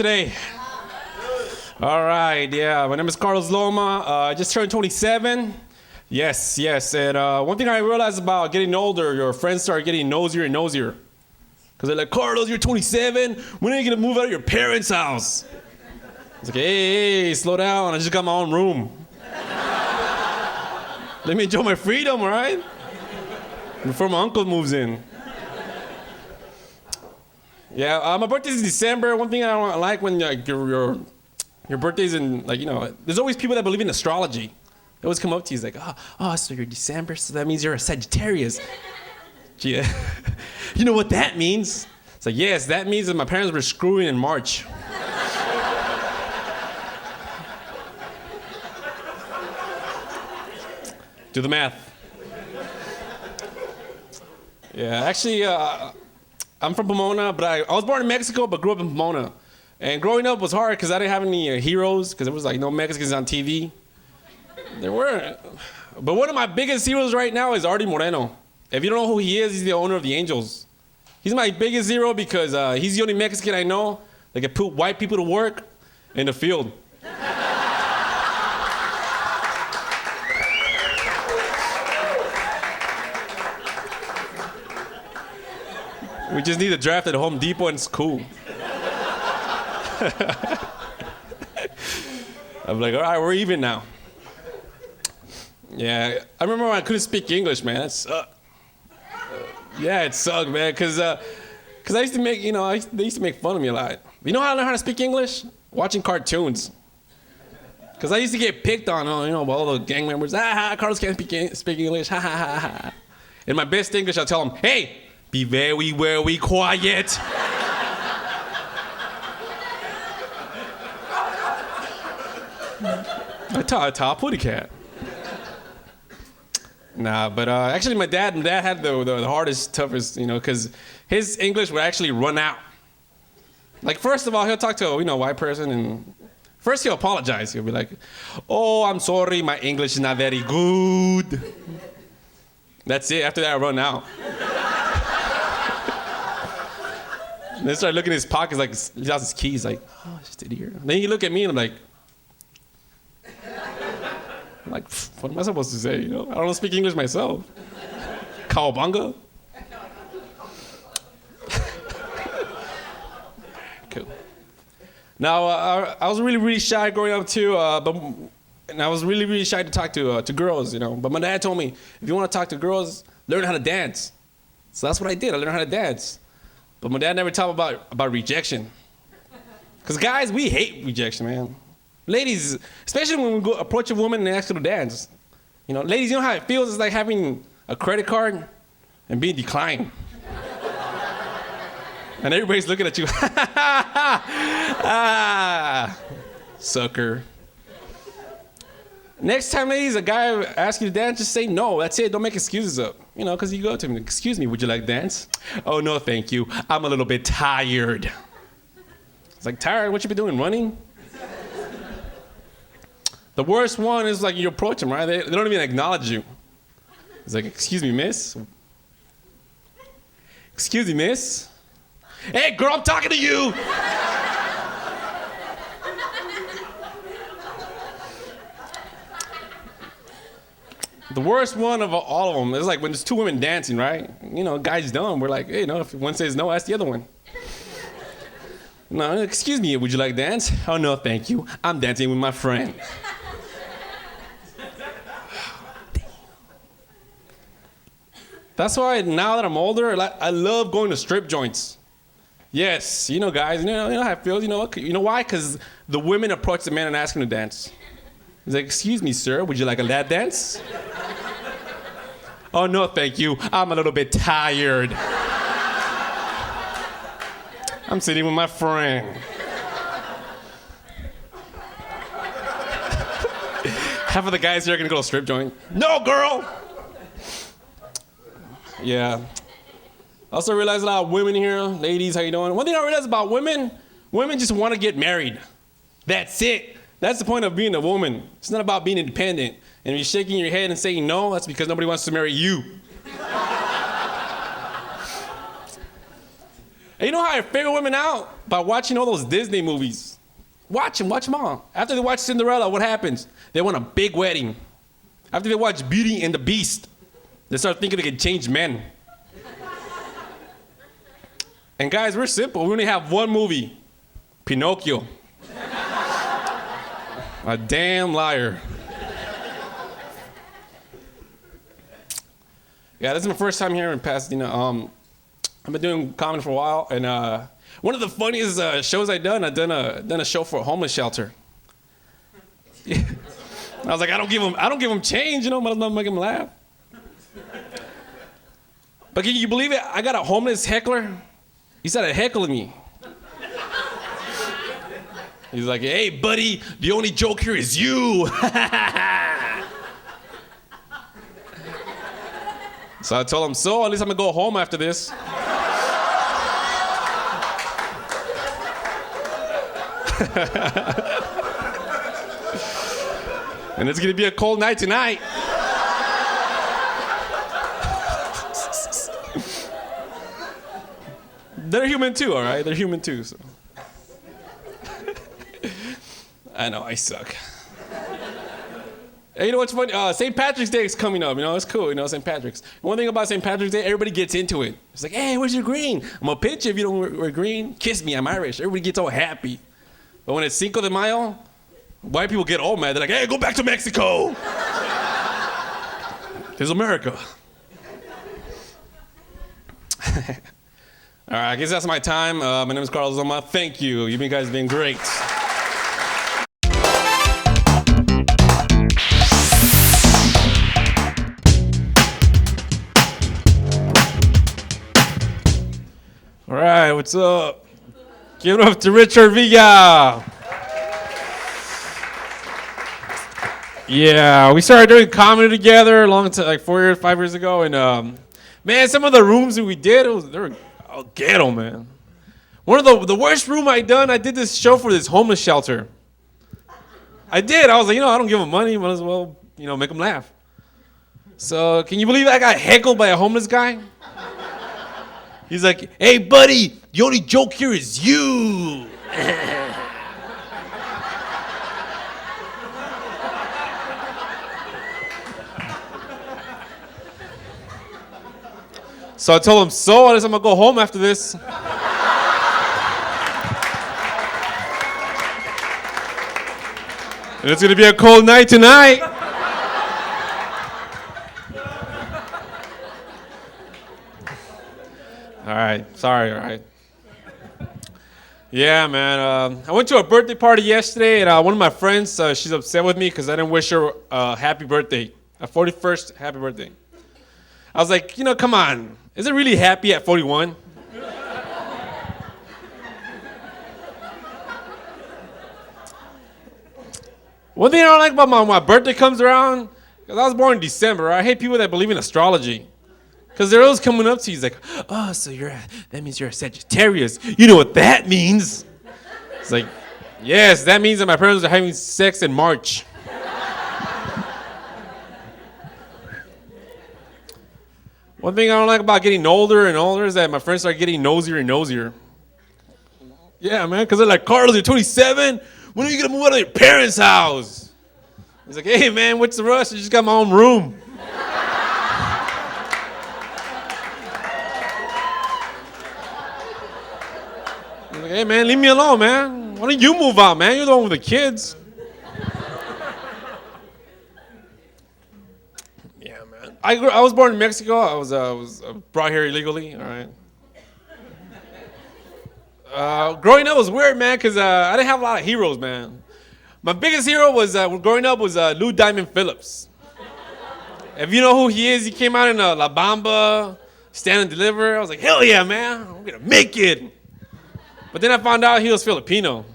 today? All right, yeah. My name is Carlos Loma. I just turned 27. Yes. And one thing I realized about getting older, your friends start getting nosier and nosier. Because they're like, Carlos, you're 27. When are you going to move out of your parents' house? It's like, hey, slow down. I just got my own room. Let me enjoy my freedom, all right? Before my uncle moves in. Yeah, my birthday's in December. One thing I don't like when your birthday's in, there's always people that believe in astrology. They always come up to you, like, oh, so you're December, so that means you're a Sagittarius. Yeah. You know what that means? It's like, yes, that means that my parents were screwing in March. Do the math. Yeah, actually, I'm from Pomona, but I was born in Mexico, but grew up in Pomona. And growing up was hard because I didn't have any heroes, because there was no Mexicans on TV. There weren't. But one of my biggest heroes right now is Artie Moreno. If you don't know who he is, he's the owner of the Angels. He's my biggest hero because he's the only Mexican I know that can put white people to work in the field. We just need a draft at Home Depot and it's cool. I'm like, all right, we're even now. Yeah, I remember when I couldn't speak English, man. It sucked. Yeah, it sucked, man, because I used to make, they used to make fun of me a lot. You know how I learned how to speak English? Watching cartoons. Because I used to get picked on, by all the gang members. Carlos can't speak English, ha. In my best English, I'll tell them, hey, be very, very quiet. I taught Putty Cat. Nah, but actually my dad had the hardest, toughest, because his English would actually run out. Like, first of all, he'll talk to a white person, and first he'll apologize. He'll be like, oh, I'm sorry, my English is not very good. That's it. After that, I run out. Then start looking in his pockets, like he has his keys, like, oh, it's just in here. Then he look at me and I'm like, what am I supposed to say? I don't speak English myself. Cowabunga? Cool. Now, I was really, really shy growing up too, and I was really, really shy to talk to girls, But my dad told me, if you want to talk to girls, learn how to dance. So that's what I did. I learned how to dance. But my dad never taught about rejection. Because guys, we hate rejection, man. Ladies, especially when we go approach a woman and ask her to dance. Ladies, you know how it feels? It's like having a credit card and being declined. And everybody's looking at you. Sucker. Next time, ladies, a guy asks you to dance, just say no. That's it. Don't make excuses up. Because you go to him, excuse me, would you like to dance? Oh, no, thank you. I'm a little bit tired. It's like, tired? What you been doing, running? The worst one is you approach them, right? They don't even acknowledge you. It's like, excuse me, miss. Excuse me, miss. Hey, girl, I'm talking to you. The worst one of all of them is when there's two women dancing, right? Guy's dumb. We're like, hey, if one says no, ask the other one. No, excuse me, would you like to dance? Oh, no, thank you. I'm dancing with my friend. That's why now that I'm older, I love going to strip joints. Yes, guys, you know how it feels. You know why? Because the women approach the man and ask him to dance. He's like, excuse me, sir, would you like a lap dance? Oh, no, thank you. I'm a little bit tired. I'm sitting with my friend. Half of the guys here are going to go to a strip joint. No, girl! Yeah. I also realized a lot of women here. Ladies, how you doing? One thing I realized about women just want to get married. That's it. That's the point of being a woman. It's not about being independent. And if you're shaking your head and saying no, that's because nobody wants to marry you. And you know how I figure women out? By watching all those Disney movies. Watch them all. After they watch Cinderella, what happens? They want a big wedding. After they watch Beauty and the Beast, they start thinking they can change men. And guys, we're simple. We only have one movie, Pinocchio. A damn liar. Yeah, this is my first time here in Pasadena. I've been doing comedy for a while, and one of the funniest shows I've done a show for a homeless shelter. I was like, I don't give them change, you know, might as well make them laugh. But can you believe it? I got a homeless heckler. He started heckling me. He's like, hey, buddy, the only joke here is you. So I told him, so at least I'm gonna go home after this. And it's gonna be a cold night tonight. They're human too, all right? They're human too, so. I know, I suck. Hey, you know what's funny? St. Patrick's Day is coming up, you know, it's cool, you know, St. Patrick's. One thing about St. Patrick's Day, everybody gets into it. It's like, hey, where's your green? I'm gonna pinch you if you don't wear green. Kiss me, I'm Irish. Everybody gets all happy. But when it's Cinco de Mayo, white people get all mad. They're like, hey, go back to Mexico. There's America. All right, I guess that's my time. My name is Carlos Loma. Thank you. You guys have been great. All right, what's up? Give it up to Richard Villa. Yeah, we started doing comedy together a long time, like 5 years ago, and man, some of the rooms that we did, they were ghetto, man. One of the worst room I did this show for this homeless shelter. I was like, you know, I don't give them money, might as well, you know, make them laugh. So, can you believe I got heckled by a homeless guy? He's like, hey, buddy, the only joke here is you. So I told him, so I guess I'm gonna go home after this. And it's gonna be a cold night tonight. All right, sorry, all right. Yeah, man, I went to a birthday party yesterday, and one of my friends, she's upset with me because I didn't wish her a happy birthday, a 41st happy birthday. I was like, you know, come on. Is it really happy at 41? One thing I don't like about my birthday comes around, because I was born in December, right? I hate people that believe in astrology. Because they're always coming up to you, he's like, oh, so that means you're a Sagittarius. You know what that means? It's like, yes, that means that my parents are having sex in March. One thing I don't like about getting older and older is that my friends start getting nosier and nosier. Yeah, man, because they're like, Carlos, you're 27? When are you going to move out of your parents' house? He's like, hey, man, what's the rush? I just got my own room. He's like, hey, man, leave me alone, man. Why don't you move out, man? You're the one with the kids. I was born in Mexico. I was brought here illegally. All right. Growing up was weird, man, because I didn't have a lot of heroes, man. My biggest hero was growing up was Lou Diamond Phillips. If you know who he is, he came out in La Bamba, Stand and Deliver. I was like, hell yeah, man, I'm gonna make it. But then I found out he was Filipino.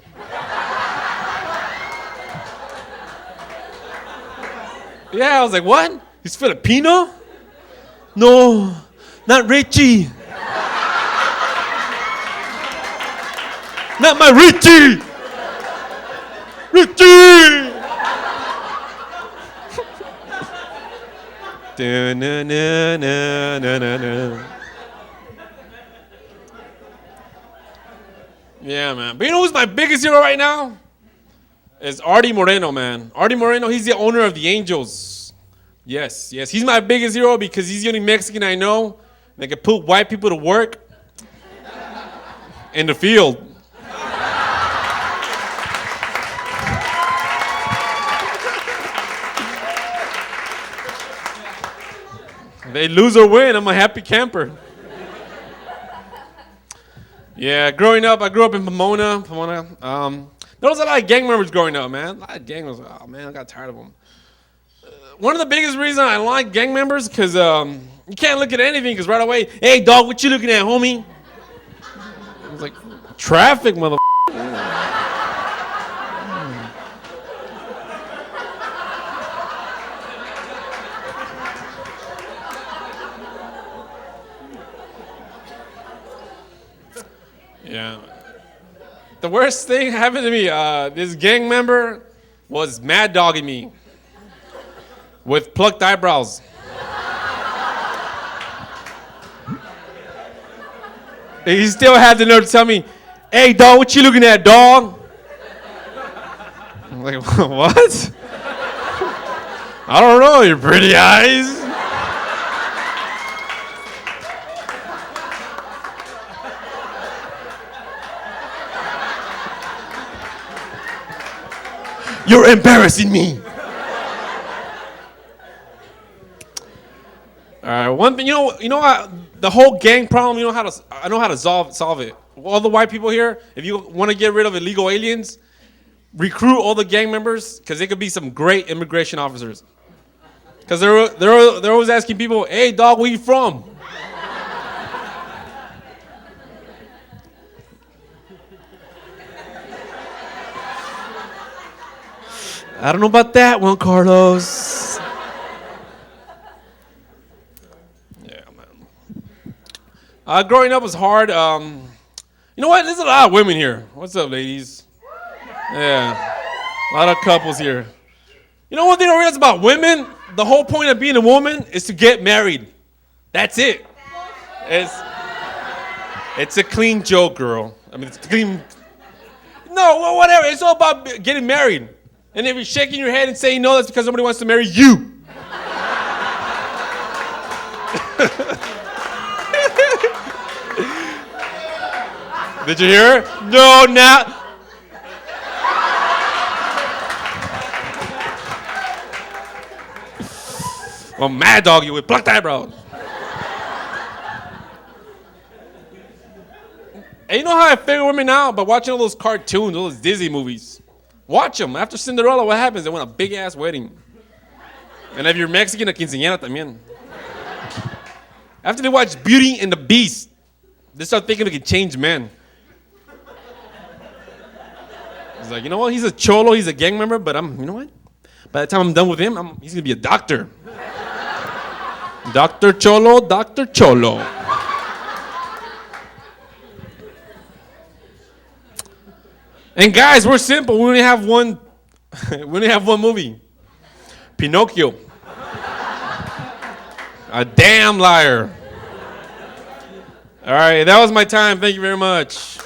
Yeah, I was like, what? He's Filipino? No, not Richie. Not my Richie! Richie! Yeah, man. But you know who's my biggest hero right now? It's Artie Moreno, man. Artie Moreno, he's the owner of the Angels. Yes, yes. He's my biggest hero because he's the only Mexican I know that can put white people to work in the field. They lose or win, I'm a happy camper. Yeah, growing up, I grew up in Pomona. There was a lot of gang members growing up, man. A lot of gang members. Oh, man, I got tired of them. One of the biggest reasons I like gang members, because you can't look at anything, because right away, hey, dog, what you looking at, homie? I was like, traffic, mother. Yeah. The worst thing happened to me, this gang member was mad dogging me with plucked eyebrows. He still had the nerve to tell me, hey, dog, what you looking at, dog? I'm like, what? I don't know, your pretty eyes. You're embarrassing me. All right, one thing, you know how the whole gang problem, I know how to solve it. All the white people here, if you want to get rid of illegal aliens, recruit all the gang members, because they could be some great immigration officers. Because they're always asking people, hey, dog, where you from? I don't know about that one, Carlos. Yeah, man. Growing up was hard. You know what? There's a lot of women here. What's up, ladies? Yeah, a lot of couples here. You know one thing I realized about women? The whole point of being a woman is to get married. That's it. It's a clean joke, girl. I mean, it's clean. No, well, whatever. It's all about getting married. And if you're shaking your head and saying no, that's because nobody wants to marry you. Did you hear it? No, now. Well, mad dog you with plucked eyebrows. And you know how I figure women out? By watching all those cartoons, all those Disney movies. Watch them. After Cinderella, what happens? They want a big-ass wedding. And if you're Mexican, a quinceañera también. After they watch Beauty and the Beast, they start thinking they can change men. It's like, you know what? He's a cholo. He's a gang member. But you know what? By the time I'm done with him, he's going to be a doctor. Dr. Cholo, Dr. Cholo. And guys, we're simple. We only have one. We only have one movie. Pinocchio. A damn liar. All right, that was my time. Thank you very much.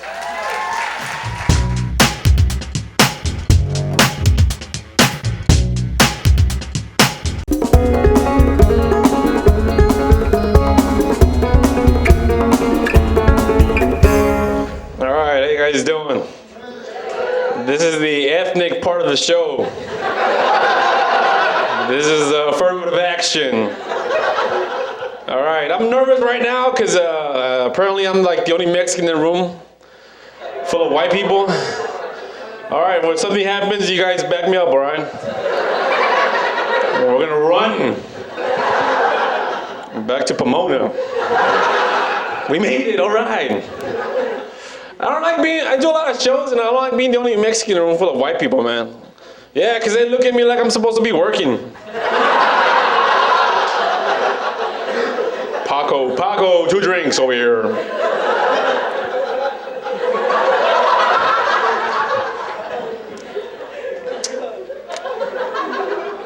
All right, how you guys doing? This is the ethnic part of the show. This is affirmative action. All right, I'm nervous right now because apparently I'm like the only Mexican in the room full of white people. All right, when something happens, you guys back me up, all right? We're gonna run back to Pomona. We made it, all right. I do a lot of shows and I don't like being the only Mexican in a room full of white people, man. Yeah, because they look at me like I'm supposed to be working. Paco, 2 drinks over here.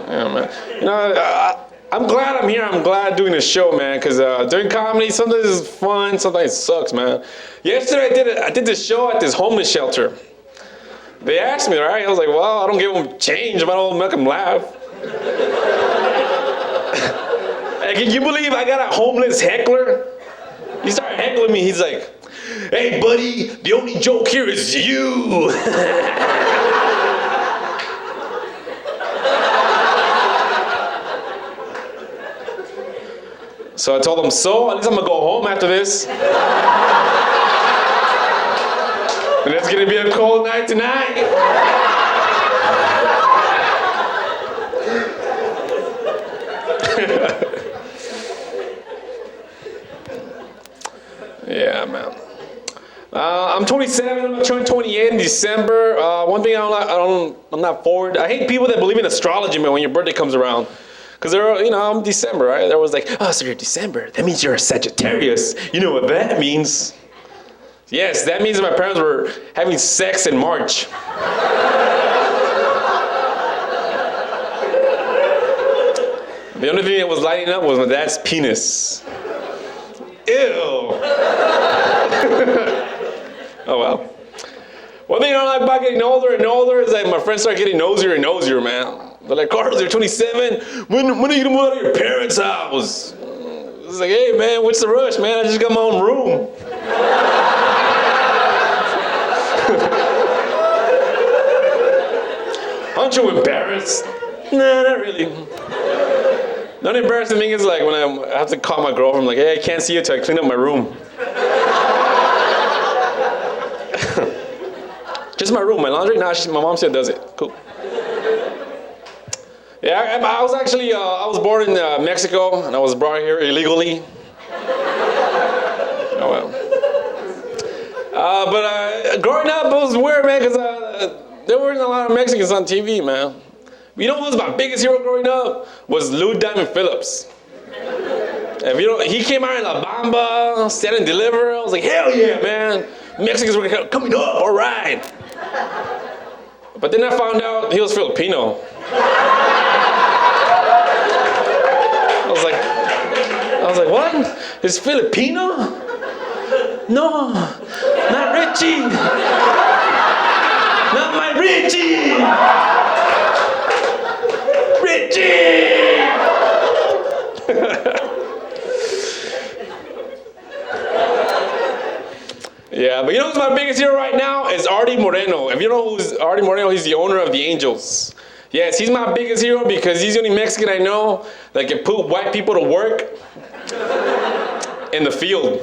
Yeah, man. You know, I'm glad I'm here. I'm glad doing this show, man, because doing comedy, sometimes it's fun, sometimes it sucks, man. Yesterday I did this show at this homeless shelter. They asked me, right? I was like, well, I don't give them change, but I don't make them laugh. Hey, can you believe I got a homeless heckler? He started heckling me. He's like, hey, buddy, the only joke here is you. So I told him, so at least I'm gonna go home after this. And it's gonna be a cold night tonight. Yeah, man. I'm 27. I'm gonna turn 28 in December. One thing I'm not forward. I hate people that believe in astrology, man, when your birthday comes around. Because I'm December, right? They're always like, oh, so you're December. That means you're a Sagittarius. You know what that means? Yes, that means that my parents were having sex in March. The only thing that was lighting up was my dad's penis. Ew. Oh, well. One thing I don't like about getting older and older is that my friends start getting nosier and nosier, man. They're like, Carlos, you're 27. When are you gonna move out of your parents' house? It's like, hey, man, what's the rush, man? I just got my own room. Aren't you embarrassed? Nah, not really. The only embarrassing thing is like when I have to call my girlfriend, like, hey, I can't see you till I clean up my room. Just my room, my laundry? Nah, my mom still does it. Cool. Yeah, I was actually, I was born in Mexico, and I was brought here illegally. Oh, well. But growing up, it was weird, man, because there weren't a lot of Mexicans on TV, man. You know who was my biggest hero growing up? Was Lou Diamond Phillips. If you know, he came out in La Bamba, Stand and Deliver. I was like, hell yeah, man. Mexicans were coming up, all right. But then I found out he was Filipino. I was like, what? He's Filipino? No, not Richie. Not my Richie. Richie. Yeah, but you know who's my biggest hero right now? Is Artie Moreno. If you know who's Artie Moreno, he's the owner of the Angels. Yes, he's my biggest hero because he's the only Mexican I know that can put white people to work in the field.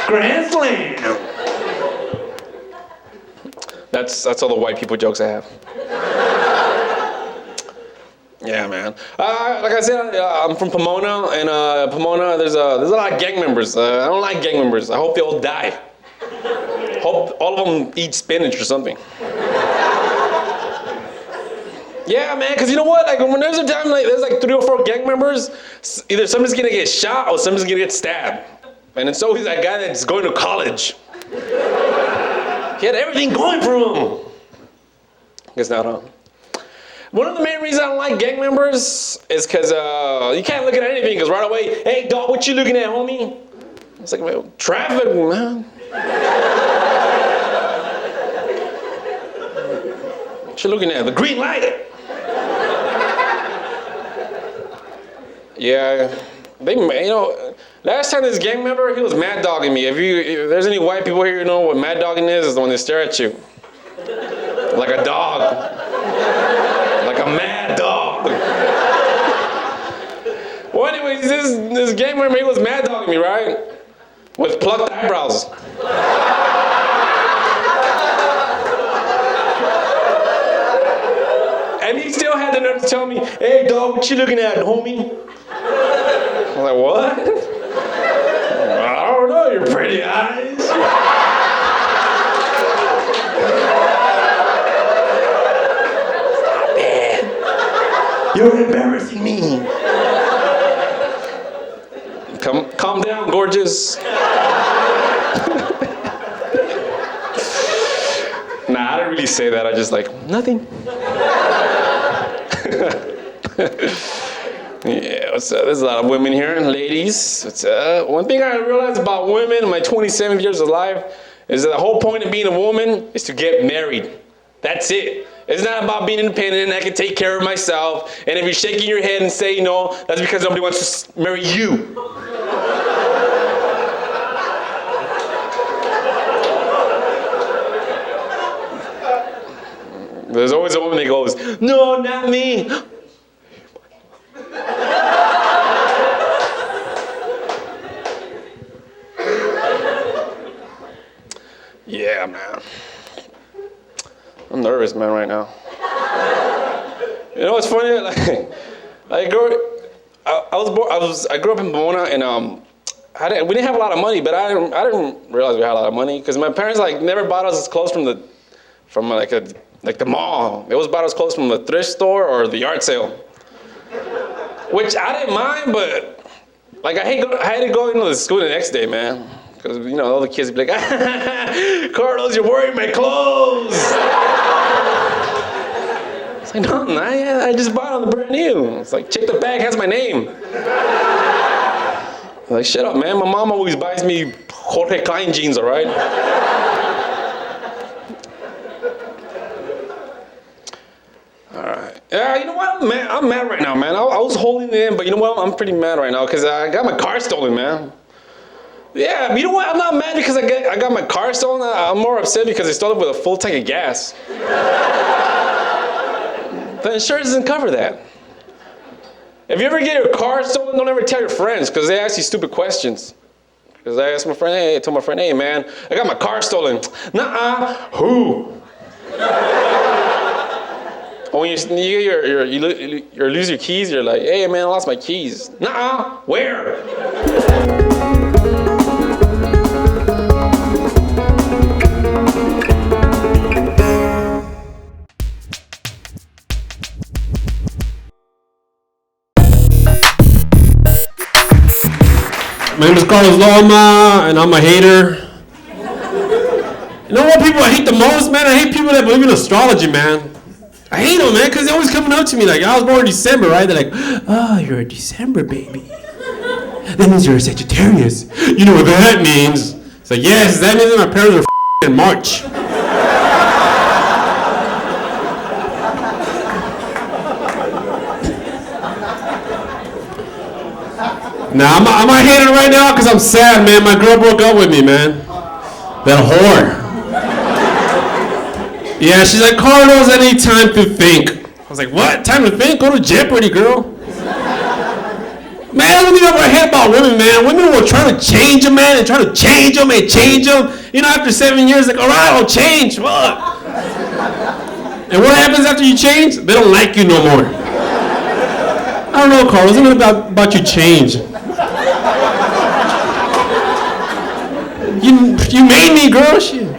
Grand slam. That's all the white people jokes I have. Yeah, man. Like I said, I'm from Pomona, and Pomona, there's a lot of gang members. I don't like gang members. I hope they all die. Hope all of them eat spinach or something. Yeah, man, because you know what? Like, when there's a time, like, there's like 3 or 4 gang members, either somebody's gonna get shot or somebody's gonna get stabbed. And it's always that guy that's going to college. He had everything going for him. Guess not, huh? One of the main reasons I don't like gang members is because you can't look at anything, because right away, hey, dog, what you looking at, homie? It's like, well, traffic, man. What you looking at? The green light. Yeah, last time this gang member, he was mad dogging me. If there's any white people here, you know what mad dogging is when they stare at you. Like a dog. Like a mad dog. Well, anyways, this gang member, he was mad dogging me, right? With plucked eyebrows. And he still had the nerve to tell me, hey, dog, what you looking at, homie? I was like, what? I don't know, your pretty eyes. Stop it. You're embarrassing me. Calm down, gorgeous. Nah, I don't really say that. I just like, nothing. Yeah, what's up? There's a lot of women here, ladies. What's up? One thing I realized about women in my 27 years of life is that the whole point of being a woman is to get married. That's it. It's not about being independent and I can take care of myself. And if you're shaking your head and saying no, that's because nobody wants to marry you. There's always a woman that goes, no, not me. Yeah, man. I'm nervous, man, right now. You know what's funny? I grew up in Pomona, and we didn't have a lot of money, but I didn't realize we had a lot of money because my parents never bought us clothes from the mall. They always bought us clothes from the thrift store or the yard sale, which I didn't mind, but I had to go into the school the next day, man. Because, all the kids would be like, Carlos, you're wearing my clothes. It's like, no, I just bought them brand new. It's like, check the bag, has my name. I'm like, shut up, man. My mom always buys me Jorge Klein jeans, all right? All right. Yeah, you know what? I'm mad right now, man. I was holding it in, but you know what? I'm pretty mad right now because I got my car stolen, man. Yeah, but you know what? I'm not mad because I got my car stolen. I'm more upset because they stole it with a full tank of gas. The insurance doesn't cover that. If you ever get your car stolen, don't ever tell your friends because they ask you stupid questions. Because I asked my friend, I told my friend, hey man, I got my car stolen. Nuh-uh, who? When you lose your keys, you're like, hey man, I lost my keys. Nuh-uh, where? My name is Carlos Loma, and I'm a hater. You know what people I hate the most, man? I hate people that believe in astrology, man. I hate them, man, because they're always coming up to me like, I was born in December, right? They're like, oh, you're a December baby. That means you're a Sagittarius. You know what that means? It's like, yes, that means that my parents are in March. Now, I'm a hater right now because I'm sad, man. My girl broke up with me, man. That whore. Yeah, she's like, Carlos, I need time to think. I was like, what? Time to think? Go to Jeopardy, girl. Man, I don't think I've ever heard about women, man. Women will try to change a man and try to change him and change him. After 7 years, like, all right, I'll change. What? And what happens after you change? They don't like you no more. I don't know, Carlos. Something about you change. You made me, girl. Shit.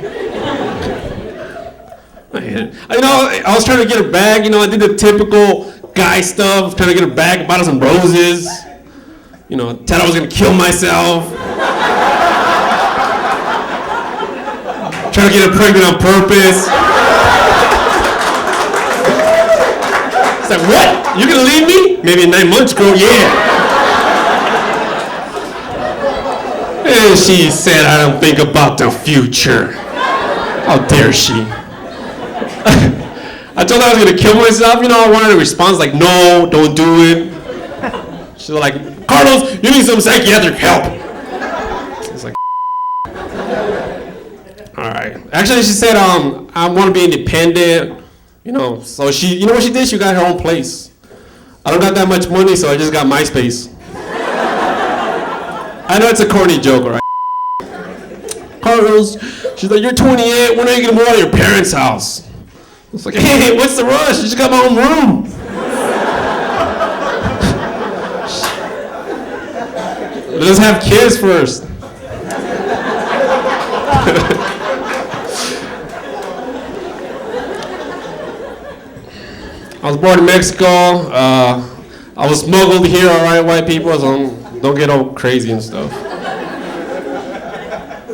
I was trying to get her bag. I did the typical guy stuff, trying to get her bag, bought her some roses. Said I was gonna kill myself. Trying to get her pregnant on purpose. It's like, what? You gonna leave me? Maybe in 9 months, girl. Yeah. And she said, I don't think about the future. How dare she? I told her I was gonna kill myself. I wanted a response like, no, don't do it. She's like, Carlos, you need some psychiatric help. I was like, all right. Actually, she said, I want to be independent. So she, you know what she did? She got her own place. I don't got that much money, so I just got MySpace. I know it's a corny joke, right? Carlos, she's like, you're 28, when are you gonna move out of your parents' house? I was like, hey, what's the rush? I just got my own room. Let's have kids first. I was born in Mexico. I was smuggled here, all right, white people, so don't get all crazy and stuff.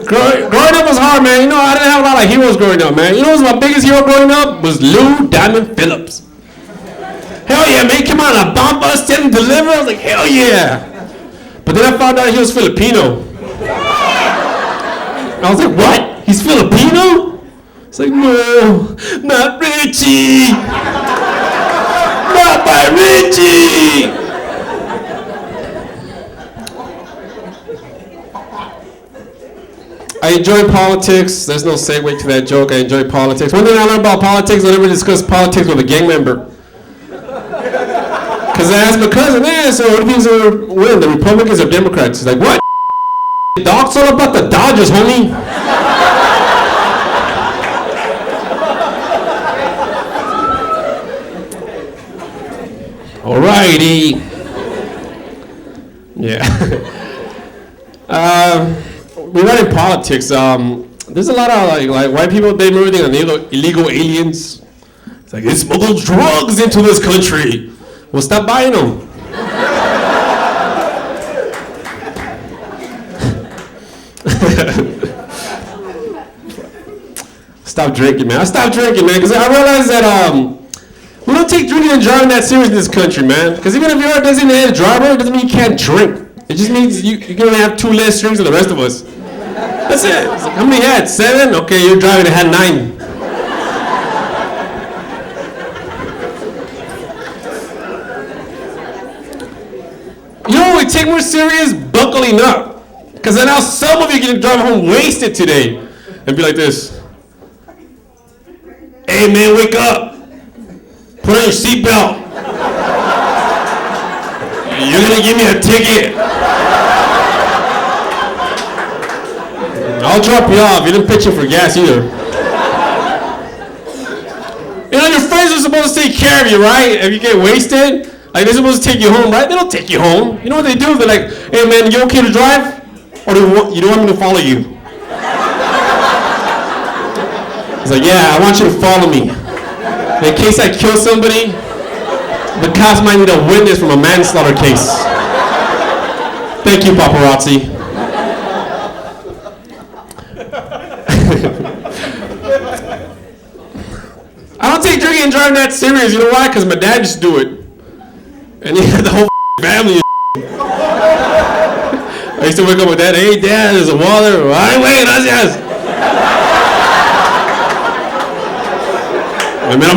Growing up was hard, man. I didn't have a lot of heroes growing up, man. What was my biggest hero growing up? Was Lou Diamond Phillips. hell yeah, man, come on, a bomba, stand and deliver. I was like, hell yeah. But then I found out he was Filipino. I was like, what? He's Filipino? It's like, no, not Richie. Not by Richie. I enjoy politics. There's no segue to that joke. I enjoy politics. One thing I learned about politics, I never discuss politics with a gang member. Because I asked my cousin, so what do you think win, the Republicans or Democrats? He's like, what? Dog's all about the Dodgers, homie. Alrighty. Yeah. Regarding politics, there's a lot of like white people blame everything on illegal aliens. It's like they smuggle drugs into this country. Well, stop buying them. Stop drinking, man. I stopped drinking, man, because I realized that we don't take drinking and driving that serious in this country, man. Because even if you're a designated driver, it doesn't mean you can't drink. It just means you can only have 2 less drinks than the rest of us. That's it. It's like, how many had? 7? Okay, you're driving and had 9. You know what we take more serious? Buckling up. Because then now some of you can drive home wasted today and be like this. Hey man, wake up. Put on your seatbelt. You're gonna give me a ticket. I'll drop you off. You didn't pitch in for gas either. You know, your friends are supposed to take care of you, right? If you get wasted, like they're supposed to take you home, right? They don't take you home. You know what they do? They're like, hey man, you okay to drive? Or do you don't want me to follow you? It's like, yeah, I want you to follow me. In case I kill somebody, the cops might need a witness from a manslaughter case. Thank you, paparazzi. I don't take drinking and driving that serious. You know why? Because my dad used to do it. And he had the whole family. I used to wake up with dad. Hey, dad, there's a water. Ay, wait, gracias.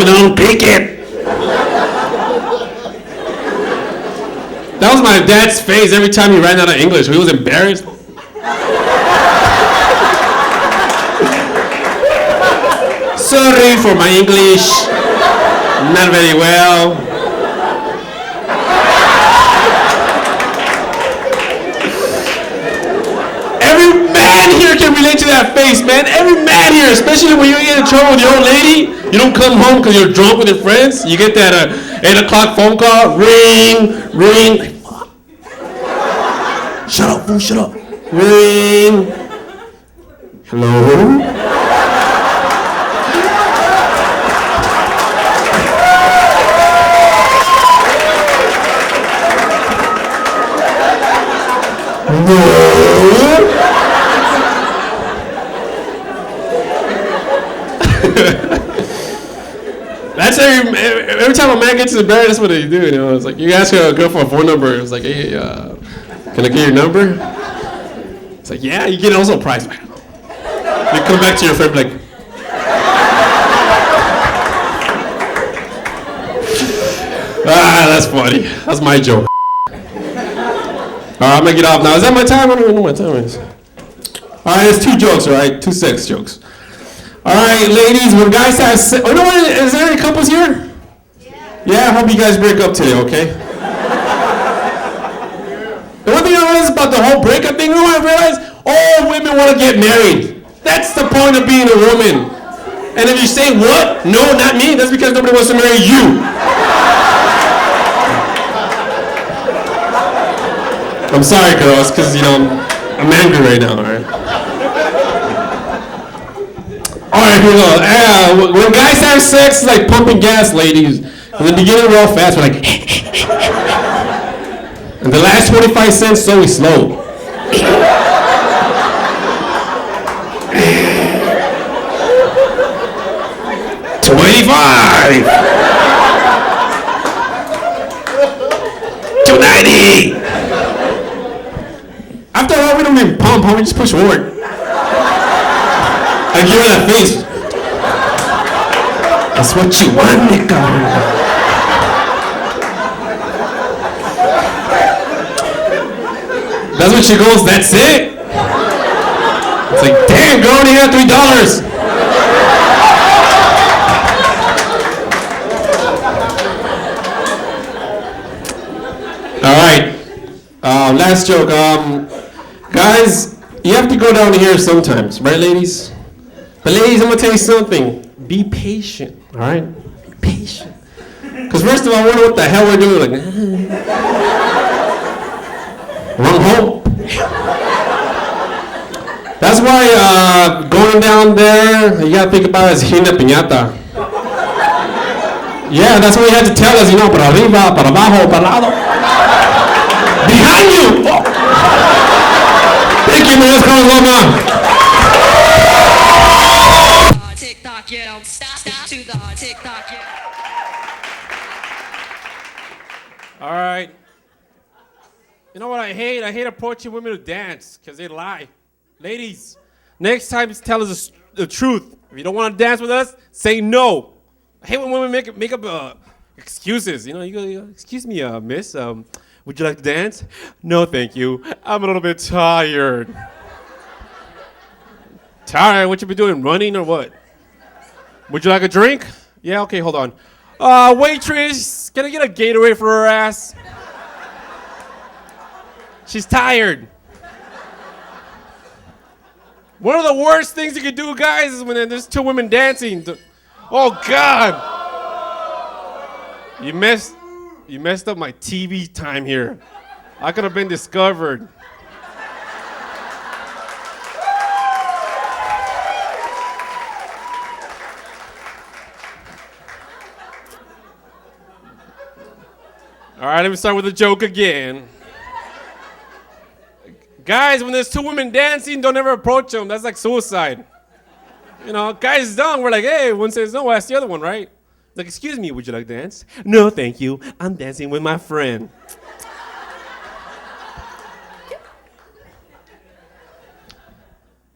Don't take it. That was my dad's face every time he ran out of English. He was embarrassed. Sorry for my English. Not very well. Every man here can relate to that face, man. Every man here, especially when you get in trouble with your old lady, you don't come home because you're drunk with your friends. You get that 8 o'clock phone call. Ring, ring. Shut up, fool, shut up. Ring. Hello? No. That's every time a man gets in bed, that's what they do. You know, it's like you ask a girl for a phone number. It's like, hey, can I get your number? It's like, yeah, you get also a prize. You come back to your friend like, that's funny. That's my joke. Alright, I'm gonna get off now. Is that my time? I don't even know what time it is. Alright, it's 2 jokes, alright? 2 sex jokes. Alright, ladies, when guys have sex... Oh, you know what? Is there any couples here? Yeah, I hope you guys break up today, okay? The one thing I realized about the whole breakup thing, you know what I realized? All women want to get married. That's the point of being a woman. And if you say, what? No, not me, that's because nobody wants to marry you. I'm sorry, girls, because, you know, I'm angry right now, alright? Alright, here we go. When guys have sex, it's like pumping gas, ladies. In the beginning, we're all fast. We're like... And the last 25 cents, so we slow. $25! 290. After all, we don't even pump, we just push forward. I give her that face. That's what you want, nigga. That's what she goes, that's it? It's like, damn, girl, only got $3. All right. Last joke. Guys, you have to go down here sometimes, right, ladies? But ladies, I'm gonna tell you something. Be patient, all right? Be patient. Because first of all, I wonder what the hell we're doing. Like, run home. That's why going down there, you gotta think about it as hitting a piñata. Yeah, that's what you had to tell us, para arriba, para abajo, para lado. Behind you! Oh. Thank you, man. Carlos Loma. TikTok, you don't stop to the TikTok. All right. You know what I hate? I hate approaching women to dance because they lie. Ladies, next time tell us the truth. If you don't want to dance with us, say no. I hate when women make up excuses. You go, excuse me, miss, would you like to dance? No, thank you. I'm a little bit tired. Tired? What you been doing, running or what? Would you like a drink? Yeah, okay, hold on. Waitress, can I get a Gatorade for her ass? She's tired. One of the worst things you can do, guys, is when there's two women dancing. Oh, God. You messed up my TV time here. I could have been discovered. All right, let me start with a joke again. Guys, when there's two women dancing, don't ever approach them. That's like suicide. Guys done. We're like, hey, one says no, ask the other one, right? Like, excuse me, would you like to dance? No, thank you. I'm dancing with my friend.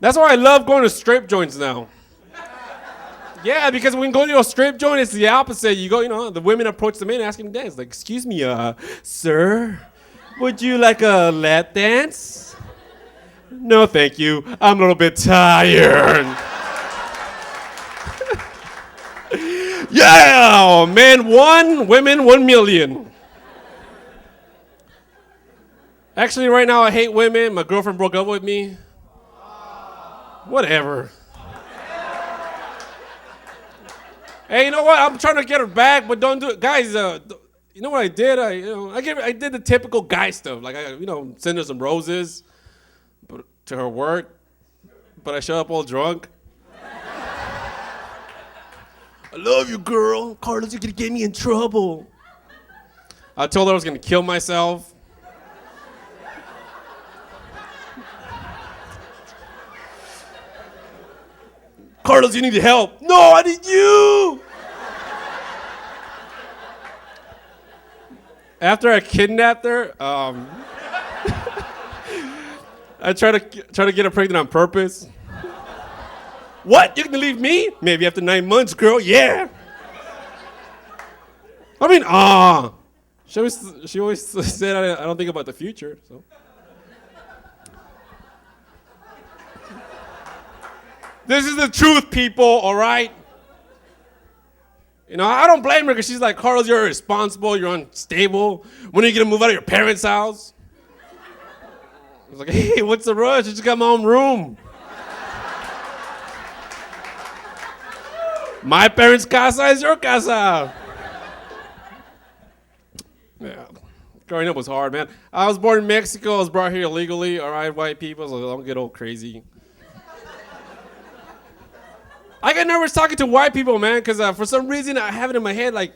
That's why I love going to strip joints now. Yeah, because when you go to a strip joint, it's the opposite. You go, the women approach the men asking to dance. Like, excuse me, sir, would you like a lap dance? No, thank you. I'm a little bit tired. Yeah, men 1, women 1,000,000. Actually, right now I hate women. My girlfriend broke up with me. Whatever. Hey, you know what? I'm trying to get her back, but don't do it, guys. You know what I did? I did the typical guy stuff. Like send her some roses, to her work, but I show up all drunk. I love you, girl. Carlos, you're gonna get me in trouble. I told her I was gonna kill myself. Carlos, you need help. No, I need you. After I kidnapped her, I try to get her pregnant on purpose. What? You can leave me? Maybe after 9 months, girl. Yeah. I mean, she always said I don't think about the future. So. This is the truth, people. All right. I don't blame her because she's like, Carlos, you're irresponsible. You're unstable. When are you gonna move out of your parents' house? I was like, hey, what's the rush? I just got my own room. My parents' casa is your casa. Yeah, growing up was hard, man. I was born in Mexico. I was brought here illegally. All right, white people, so don't get all crazy. I get nervous talking to white people, man, because for some reason I have it in my head, like,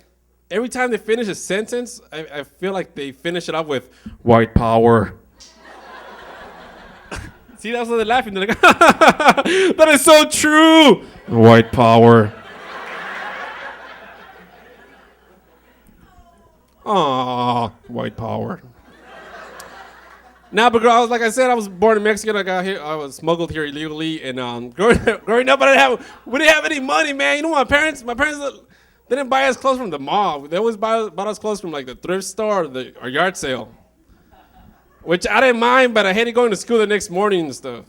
every time they finish a sentence, I feel like they finish it up with white power. See, that's why they're laughing. They're like, that is so true. White power. Aw, white power. Now, but girl, like I said, I was born in Mexico. I got here. I was smuggled here illegally, and growing up, we didn't have any money, man. You know, my parents, they didn't buy us clothes from the mall. They always bought us clothes from like the thrift store or yard sale, which I didn't mind, but I hated going to school the next morning and stuff,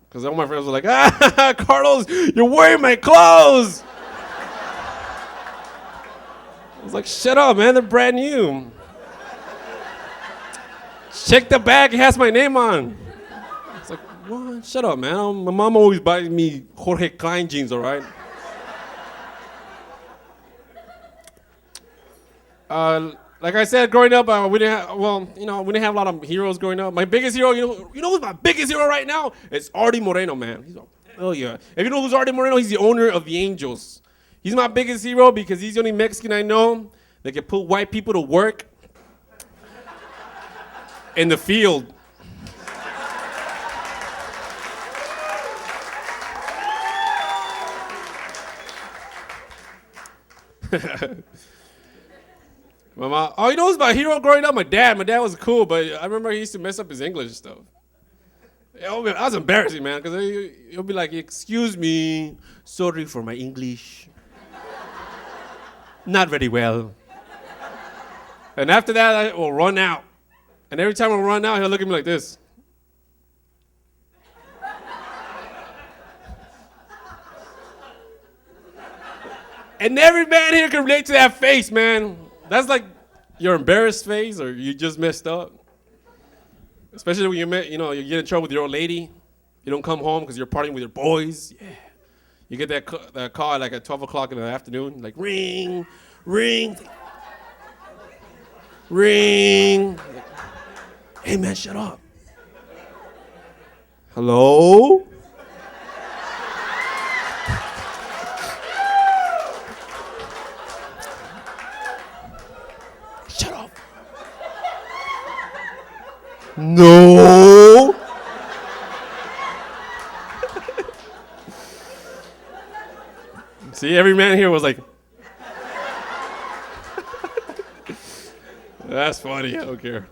because all my friends were like, Carlos, you're wearing my clothes. I was like, shut up, man. They're brand new. Check the bag, it has my name on. It's like, what? Shut up, man. My mom always buys me Jorge Klein jeans, all right? Like I said, growing up, we didn't have a lot of heroes growing up. My biggest hero, you know who's my biggest hero right now? It's Artie Moreno, man. Oh yeah. If you know who's Artie Moreno, he's the owner of the Angels. He's my biggest hero because he's the only Mexican I know that can put white people to work in the field. Mama, oh, you know who's my hero growing up? My dad. My dad was cool, but I remember he used to mess up his English and stuff. That was embarrassing, man, because he'll be like, excuse me, sorry for my English. Not very well. And after that, I will run out. And every time I run out, he'll look at me like this. And every man here can relate to that face, man. That's like your embarrassed face or you just messed up. Especially when you get in trouble with your old lady. You don't come home because you're partying with your boys. Yeah. You get that call like at 12 o'clock in the afternoon. Like, ring, ring, ring. Hey, man, shut up. Hello? Shut up. No. See, every man here was like, that's funny, I don't care.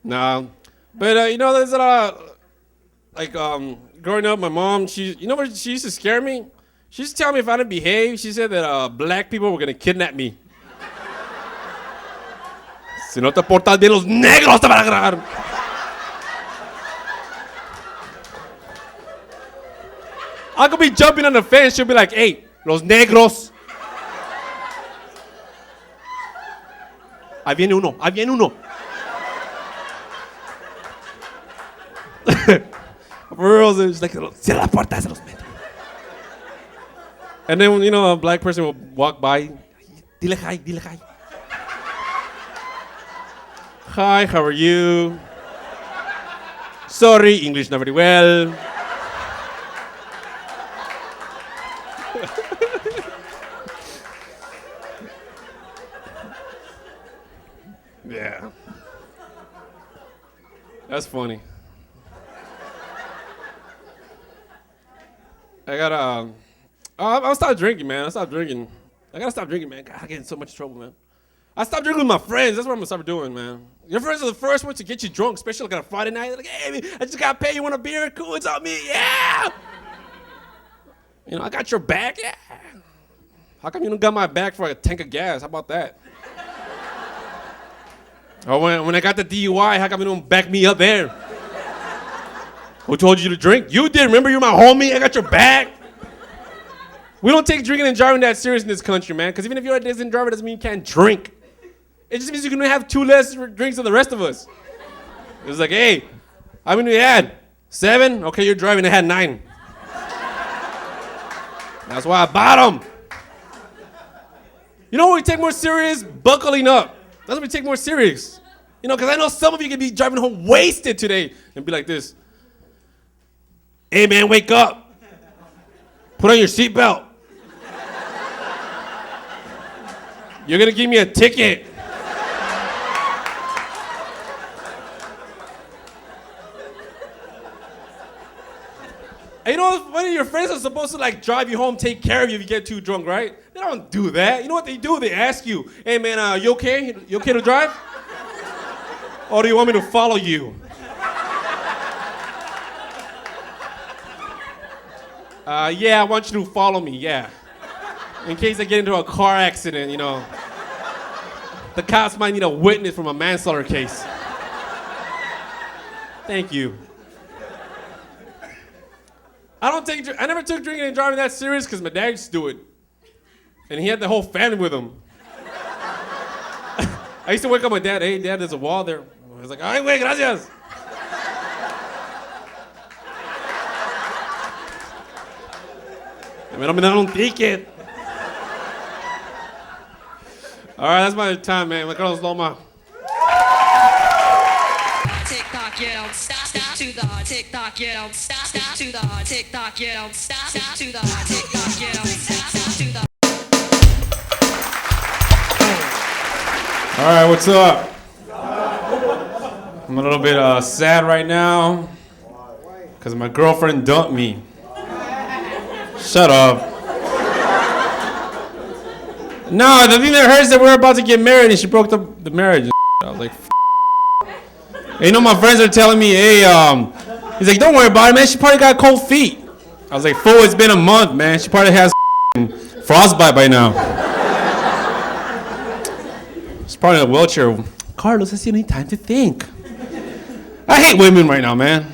Nah, but there's a lot. Like growing up, my mom, she used to scare me. She used to tell me if I didn't behave, she said that black people were gonna kidnap me. Si no te portas bien, los negros te van a agarrar. I could be jumping on the fence, she'll be like, hey, los negros. Ahí viene uno, ahí viene uno. For real, it's like, cierra la puerta, se los meto. And then, a black person will walk by, dile hi, dile hi. Hi, how are you? Sorry, English not very well. Yeah. That's funny. I'll stop drinking, man. I gotta stop drinking, man. God, I get in so much trouble, man. I stopped drinking with my friends. That's what I'm gonna start doing, man. Your friends are the first ones to get you drunk, especially like on a Friday night. They're like, hey, I just gotta pay you want a beer. Cool, it's on me. Yeah. I got your back. Yeah. How come you don't got my back for a tank of gas? How about that? Or when I got the DUI, how come you don't back me up there? Who told you to drink? You did. Remember, you're my homie. I got your back. We don't take drinking and driving that serious in this country, man. Because even if you're a decent driver, it doesn't mean you can't drink. It just means you can have 2 less drinks than the rest of us. It's like, hey, how many you had? 7? Okay, you're driving. I had 9. That's why I bought them. You know what we take more serious? Buckling up. That's what we take more serious. Because I know some of you can be driving home wasted today and be like this. Hey, man, wake up. Put on your seatbelt. You're going to give me a ticket. And one of your friends are supposed to drive you home, take care of you if you get too drunk, right? They don't do that. You know what they do? They ask you, hey, man, you okay? You okay to drive? Or do you want me to follow you? Yeah, I want you to follow me, yeah. In case I get into a car accident, you know. The cops might need a witness from a manslaughter case. Thank you. I never took drinking and driving that serious because my dad used to do it. And he had the whole family with him. I used to wake up my dad, hey dad, there's a wall there. I was like, ay, güey, gracias. Me dan un ticket. All right, that's my time, man. Carlos Loma. TikTok, you don't stop to the TikTok, you don't stop to the TikTok, you don't stop to the TikTok, you don't stop to the. All right, what's up? I'm a little bit sad right now because my girlfriend dumped me. Shut up. No, the thing that hurts is that we're about to get married and she broke the marriage. I was like, and you know, my friends are telling me, hey, he's like, don't worry about it, man. She probably got cold feet. I was like, fool, it's been a month, man. She probably has frostbite by now. She's probably in a wheelchair. Carlos, I see any time to think. I hate women right now, man.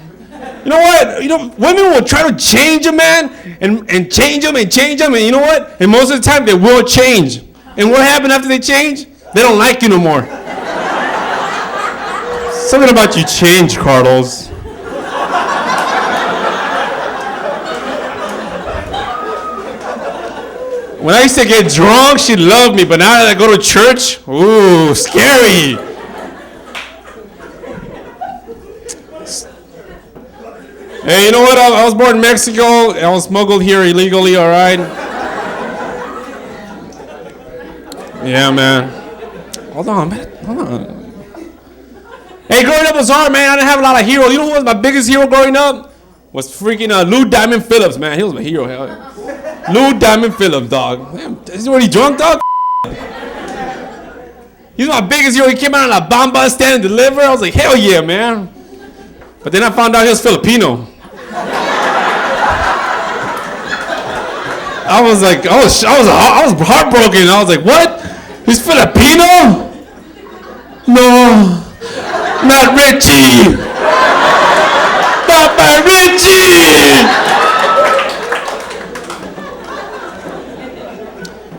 You know what? You know, women will try to change a man and change him and change him, and you know what? And most of the time, they will change. And what happened after they change? They don't like you no more. Something about you changed, Carlos. When I used to get drunk, she loved me, but now that I go to church, ooh, scary. Hey, you know what? I was born in Mexico. I was smuggled here illegally, all right? Yeah, man. Hold on, man. Hold on. Hey, growing up was hard, man. I didn't have a lot of heroes. You know who was my biggest hero growing up? Was freaking Lou Diamond Phillips, man. He was my hero. Hell yeah. Lou Diamond Phillips, dog. Damn, is he already drunk, dog? He's my biggest hero. He came out on a Bamba stand and delivered. I was like, hell yeah, man. But then I found out he was Filipino. I was like, I was heartbroken. I was like, what? He's Filipino? No, not Richie. Papa Richie.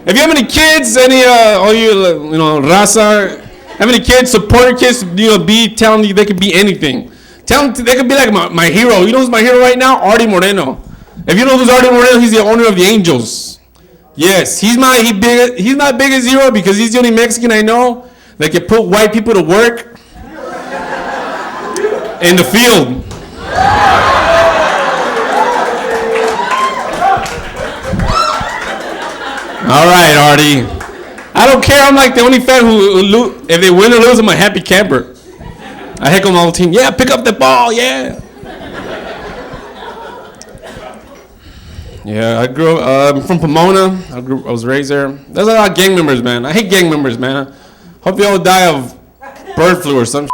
If you have any kids, all you know, raza, have any kids, support your kids, tell them they can be anything. Tell them they can be like my hero. You know who's my hero right now? Artie Moreno. If you know who's Artie Moreno, he's the owner of the Angels. Yes, he's my biggest hero because he's the only Mexican I know that can put white people to work in the field. All right, Artie. I don't care. I'm like the only fan who if they win or lose, I'm a happy camper. I heckle my whole team. Yeah, pick up the ball. Yeah. Yeah, I grew up I'm from Pomona. I was raised there. There's a lot of gang members, man. I hate gang members, man. Hope they all die of bird flu or some.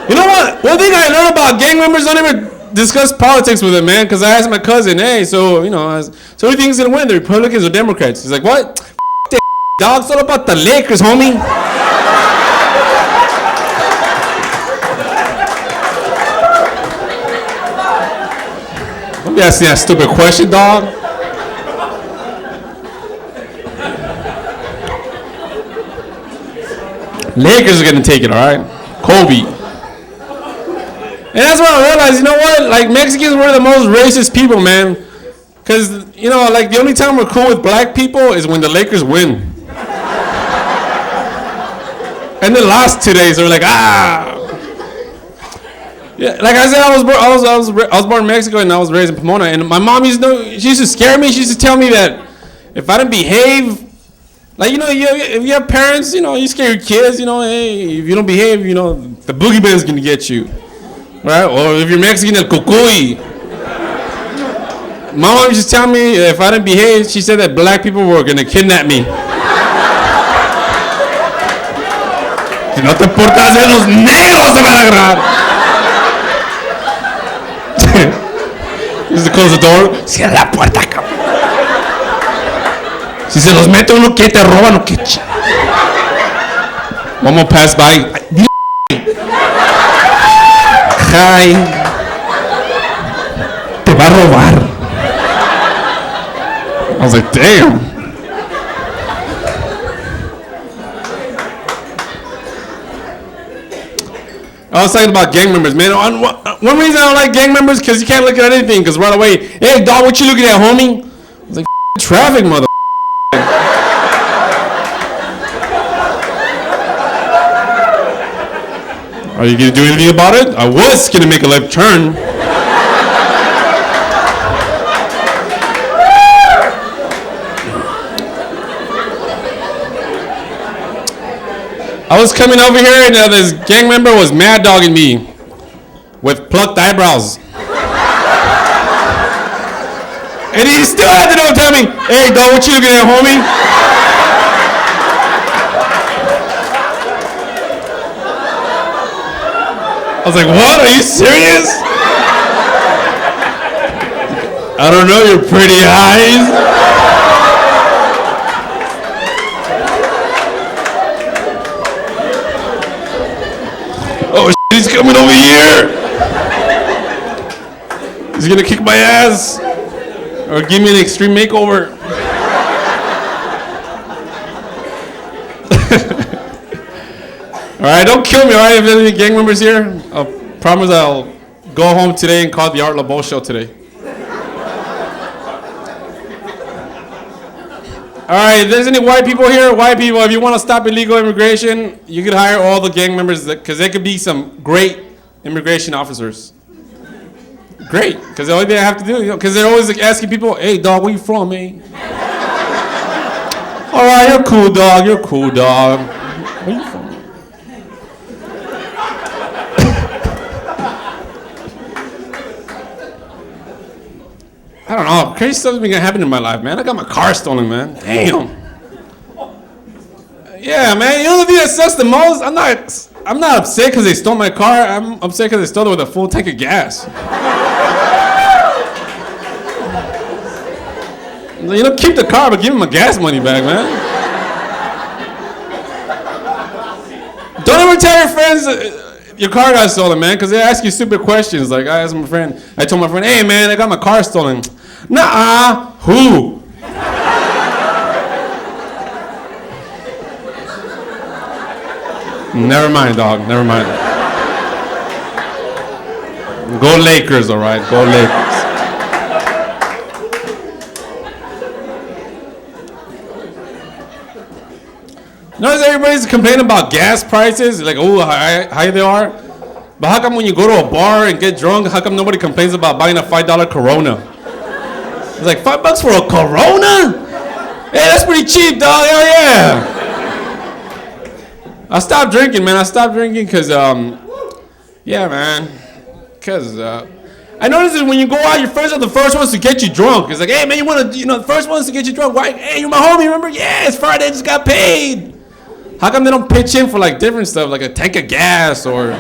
You know what? One thing I learned about gang members, don't ever discuss politics with them, man. Because I asked my cousin, hey, so who do you think is gonna win, the Republicans or Democrats? He's like, what? That dog, it's all about the Lakers, homie. Don't be asking that stupid question, dog. Lakers are gonna take it, all right? Kobe. And that's when I realized, you know what? Like, Mexicans were the most racist people, man. Because, like, the only time we're cool with black people is when the Lakers win. And the last 2 days, they were like, ah. Yeah, like I said, I was born in Mexico and I was raised in Pomona. And my mom she used to scare me. She used to tell me that if I didn't behave, like, if you have parents, you scare your kids, hey, if you don't behave, the boogeyman's gonna get you. Right? Or if you're Mexican, el cucuy. My mom used to tell me if I didn't behave, she said that black people were gonna kidnap me. Si no te portas bien, los negros te van a agarrar. Just to close the door. Cierra la puerta, cabrón. Si se los mete uno, ¿qué? ¿Te roban o qué? Vamos a pass by. Hi. Te va a robar. I was like, damn. I was talking about gang members, man. One reason I don't like gang members because you can't look at anything. Because right away, hey dog, what you looking at, homie? I was like, traffic, mother. Are you gonna do anything about it? I was gonna make a left turn. I was coming over here and this gang member was mad dogging me with plucked eyebrows. And he still had to tell me, hey dog, what you looking at, homie? I was like, what? Are you serious? I don't know your pretty eyes. Oh, he's coming over here. He's gonna kick my ass or give me an extreme makeover. All right, don't kill me, all right? If there's any gang members here, I promise I'll go home today and call the Art LeBeau show today. All right, if there's any white people here, white people, if you want to stop illegal immigration, you could hire all the gang members because they could be some great immigration officers. Great, because the only thing I have to do, because they're always like asking people, hey, dog, where you from, man? All right, you're cool, dog. You're cool, dog. Where you from? I don't know. Crazy stuff's been gonna happen in my life, man. I got my car stolen, man. Damn. Yeah, man. You know the thing that sucks the most? I'm not upset because they stole my car. I'm upset because they stole it with a full tank of gas. You know, keep the car, but give him my gas money back, man. Don't ever tell your friends your car got stolen, man, because they ask you stupid questions. Like I told my friend, hey, man, I got my car stolen. Nuh-uh. Who? Never mind, dog. Never mind. Go Lakers, all right? Go Lakers. Notice everybody's complaining about gas prices, like, oh, how high they are. But how come when you go to a bar and get drunk, how come nobody complains about buying a $5 Corona? It's like, $5 for a Corona? Hey, that's pretty cheap, dog. Hell yeah. I stopped drinking, man. I stopped drinking because, yeah, man. Because I noticed that when you go out, your friends are the first ones to get you drunk. It's like, hey, man, the first ones to get you drunk. Why? Hey, you're my homie, remember? Yeah, it's Friday, I just got paid. How come they don't pitch in for like different stuff, like a tank of gas or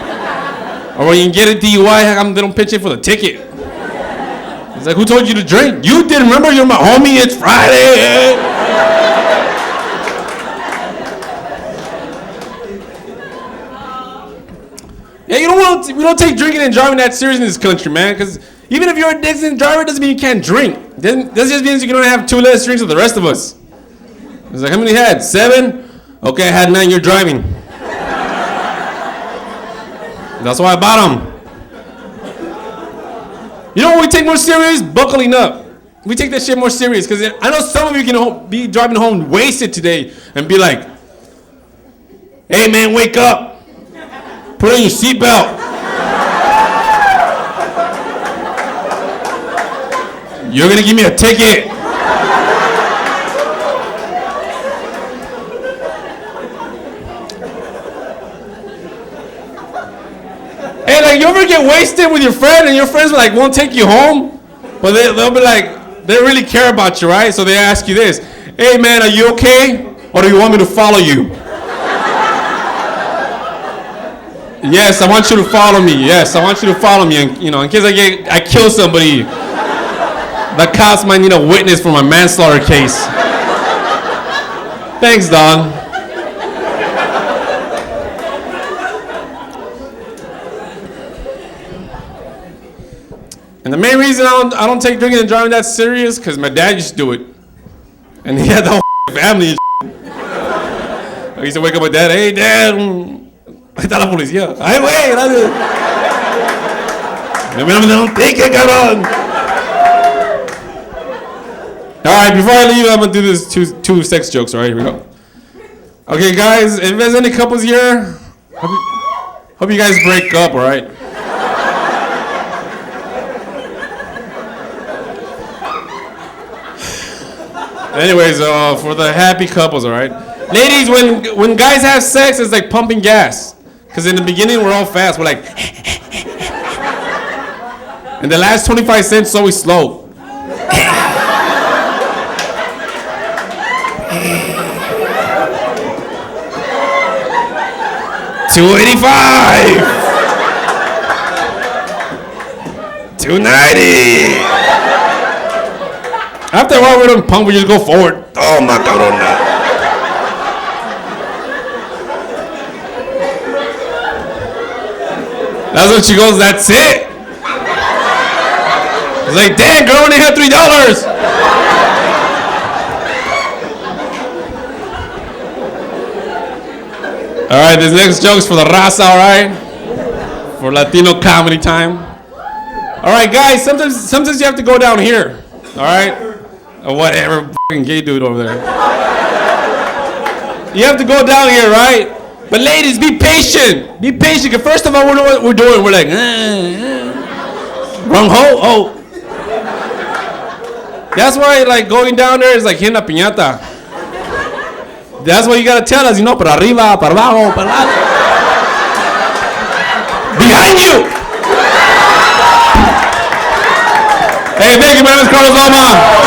when you get a DUI, how come they don't pitch in for the ticket? It's like, who told you to drink? You did, remember? You're my homie, it's Friday. Yeah, we don't take drinking and driving that serious in this country, man, because even if you're a decent driver, doesn't mean you can't drink. That just means you can only have 2 less drinks than the rest of us. It's like, how many you had? 7? Okay, I had 9, you're driving. That's why I bought them. You know what we take more serious? Buckling up. We take that shit more serious because I know some of you can be driving home wasted today and be like, hey man, wake up. Put on your seatbelt. You're gonna give me a ticket. Hey, like, you ever get wasted with your friend and your friends like won't take you home? But they'll be like, they really care about you, right? So they ask you this, hey man, are you okay? Or do you want me to follow you? Yes, I want you to follow me. Yes, I want you to follow me. And, in case I kill somebody, the cops might need a witness for my manslaughter case. Thanks, Don. And the main reason I don't take drinking and driving that serious, because my dad used to do it. And he had the whole family and I used to wake up with Dad, hey, Dad, ahí está la policía. Ay, güey, gracias. No me take it, cabrón. All right, before I leave, I'm going to do this two sex jokes. All right, here we go. Okay, guys, if there's any couples here, hope you guys break up, all right? Anyways, for the happy couples, all right? Ladies, when guys have sex, it's like pumping gas. Because in the beginning, we're all fast. We're like... And the last 25 cents is always slow. 285. 290. After a while, we don't pump, we just go forward. Oh, my cabrona. That's when she goes, that's it. It's like, damn, girl, only had $3. All right, this next joke's for the raza, all right? For Latino comedy time. All right, guys, sometimes you have to go down here, all right? Or whatever fucking gay dude over there. You have to go down here, right? But ladies, be patient. Be patient, because first of all, we know what we're doing. We're like, wrong hole? Oh. That's why, like, going down there is like hitting a piñata. That's what you gotta tell us, para arriba, para abajo, para lado. Behind you! Hey, thank you, my name is Carlos Loma.